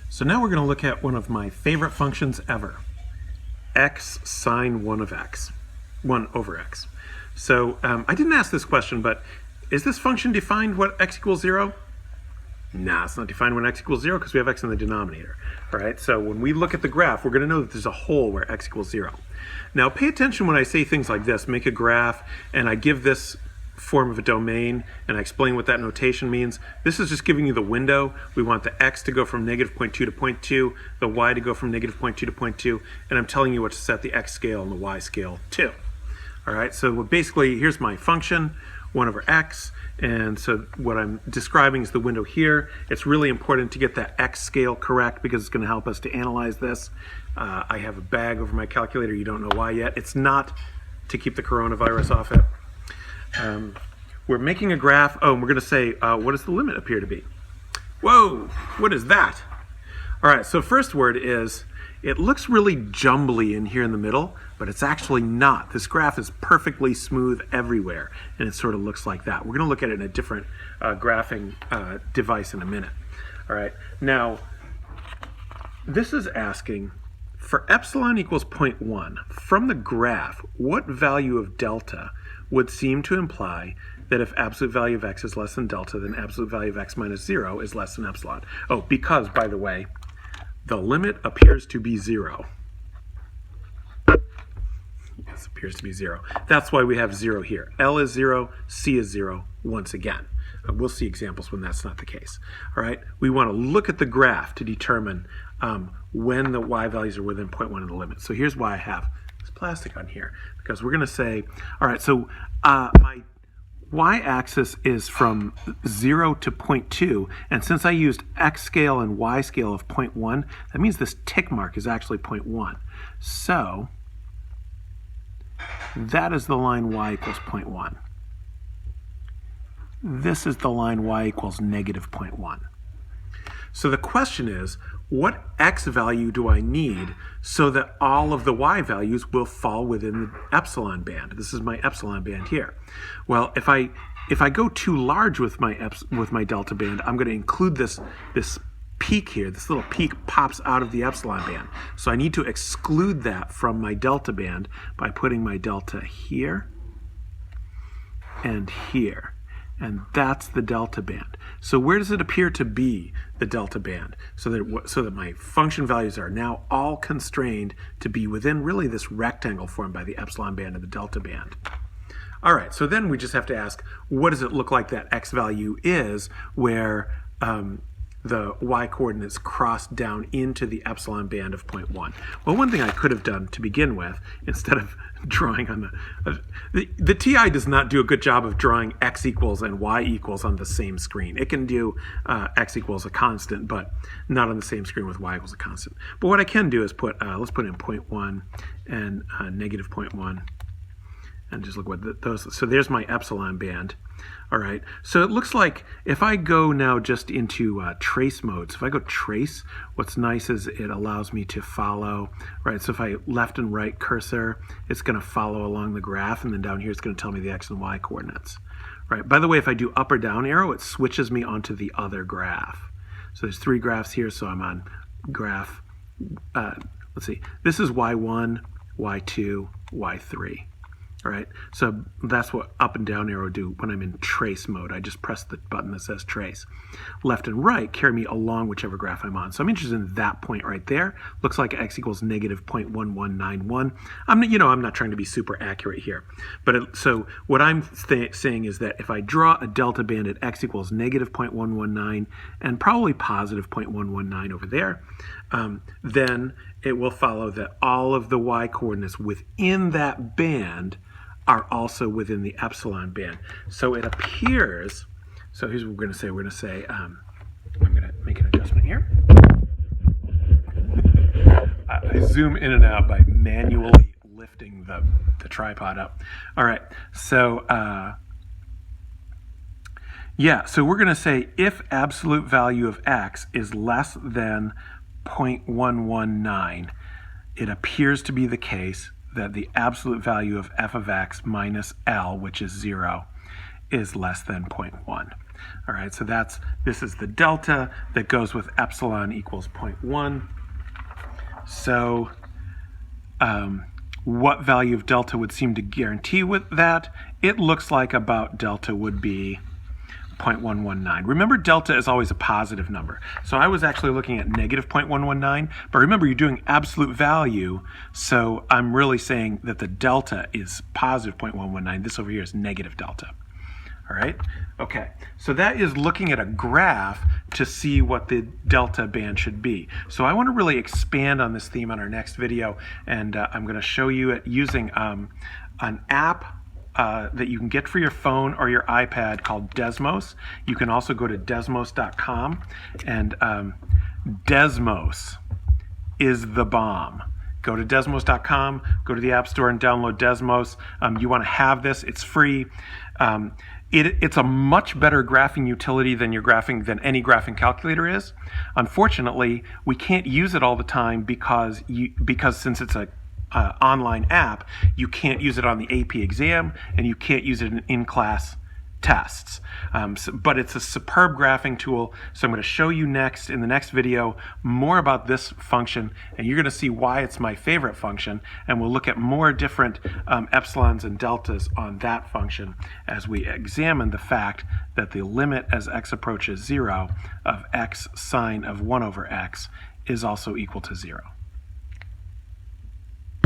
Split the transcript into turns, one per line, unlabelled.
So now we're going to look at one of my favorite functions ever, x sine 1 of x, 1 over x. So I didn't ask this question, but is this function defined when x equals 0? Nah, it's not defined when x equals 0 because we have x in the denominator. All right, so when we look at the graph, we're going to know that there's a hole where x equals 0. Now pay attention when I say things like this, make a graph, and I give this form of a domain, and I explain what that notation means. This is just giving you the window. We want the x to go from negative 0.2 to 0.2, the y to go from negative 0.2 to 0.2, and I'm telling you what to set the x scale and the y scale to. All right, so basically, here's my function, 1 over x, and so what I'm describing is the window here. It's really important to get that x scale correct because it's going to help us to analyze this. I have a bag over my calculator. You don't know why yet. It's not to keep the coronavirus off it. We're making a graph. Oh, and we're going to say, what does the limit appear to be? Whoa, what is that? All right, so first word is, it looks really jumbly in here in the middle, but it's actually not. This graph is perfectly smooth everywhere, and it sort of looks like that. We're going to look at it in a different graphing device in a minute. All right, now, this is asking, for epsilon equals 0.1, from the graph, what value of delta would seem to imply that if absolute value of x is less than delta, then absolute value of x minus 0 is less than epsilon. Oh, because, by the way, the limit appears to be 0. Yes, appears to be 0. That's why we have 0 here. L is 0, C is 0 once again. We'll see examples when that's not the case. All right, we want to look at the graph to determine when the y values are within 0.1 of the limit. So here's why I have this plastic on here, because we're going to say, all right, so my y-axis is from 0 to 0.2, and since I used x scale and y scale of 0.1, that means this tick mark is actually 0.1. So that is the line y equals 0.1. This is the line y equals negative 0.1. So the question is, what x value do I need so that all of the y values will fall within the epsilon band? This is my epsilon band here. Well, if I go too large with my delta band, I'm going to include this peak here. This little peak pops out of the epsilon band. So I need to exclude that from my delta band by putting my delta here and here. And that's the delta band. So where does it appear to be, the delta band? So that my function values are now all constrained to be within really this rectangle formed by the epsilon band and the delta band. All right, so then we just have to ask, what does it look like that x value is where the y coordinates cross down into the epsilon band of 0.1. Well, one thing I could have done to begin with, instead of drawing on the TI does not do a good job of drawing x equals and y equals on the same screen. It can do x equals a constant, but not on the same screen with y equals a constant. But what I can do is put, let's put in 0.1 and negative 0.1, and just look what those, so there's my epsilon band. All right, so it looks like if I go now just into trace mode, so if I go trace, what's nice is it allows me to follow, right? So if I left and right cursor, it's going to follow along the graph, and then down here it's going to tell me the x and y coordinates, right? By the way, if I do up or down arrow, it switches me onto the other graph. So there's 3 graphs here, so I'm on graph, let's see, this is y1, y2, y3. All right, so that's what up and down arrow do when I'm in trace mode. I just press the button that says trace. Left and right carry me along whichever graph I'm on. So I'm interested in that point right there. Looks like x equals negative 0.1191. I'm not trying to be super accurate here. But so what I'm saying is that if I draw a delta band at x equals negative 0.119 and probably positive 0.119 over there, then it will follow that all of the y coordinates within that band are also within the epsilon band. So it appears, so here's what we're going to say. We're going to say, I'm going to make an adjustment here. I zoom in and out by manually lifting the tripod up. All right, so so we're going to say if absolute value of x is less than 0.119, it appears to be the case that the absolute value of f of x minus L, which is 0, is less than 0.1. All right, so this is the delta that goes with epsilon equals 0.1. So what value of delta would seem to guarantee with that? It looks like about delta would be 0.119. Remember, delta is always a positive number. So I was actually looking at negative 0.119, but remember, you're doing absolute value, so I'm really saying that the delta is positive 0.119. This over here is negative delta. All right, okay, so that is looking at a graph to see what the delta band should be. So I want to really expand on this theme on our next video, and I'm going to show you it using an app that you can get for your phone or your iPad called Desmos. You can also go to desmos.com, and Desmos is the bomb. Go to desmos.com, go to the App Store and download Desmos. You want to have this, it's free. It's a much better graphing utility than any graphing calculator is. Unfortunately, we can't use it all the time because since it's a online app, you can't use it on the AP exam and you can't use it in-class tests. But it's a superb graphing tool, so I'm going to show you next in the next video more about this function, and you're going to see why it's my favorite function, and we'll look at more different epsilons and deltas on that function as we examine the fact that the limit as x approaches 0 of x sine of 1 over x is also equal to 0.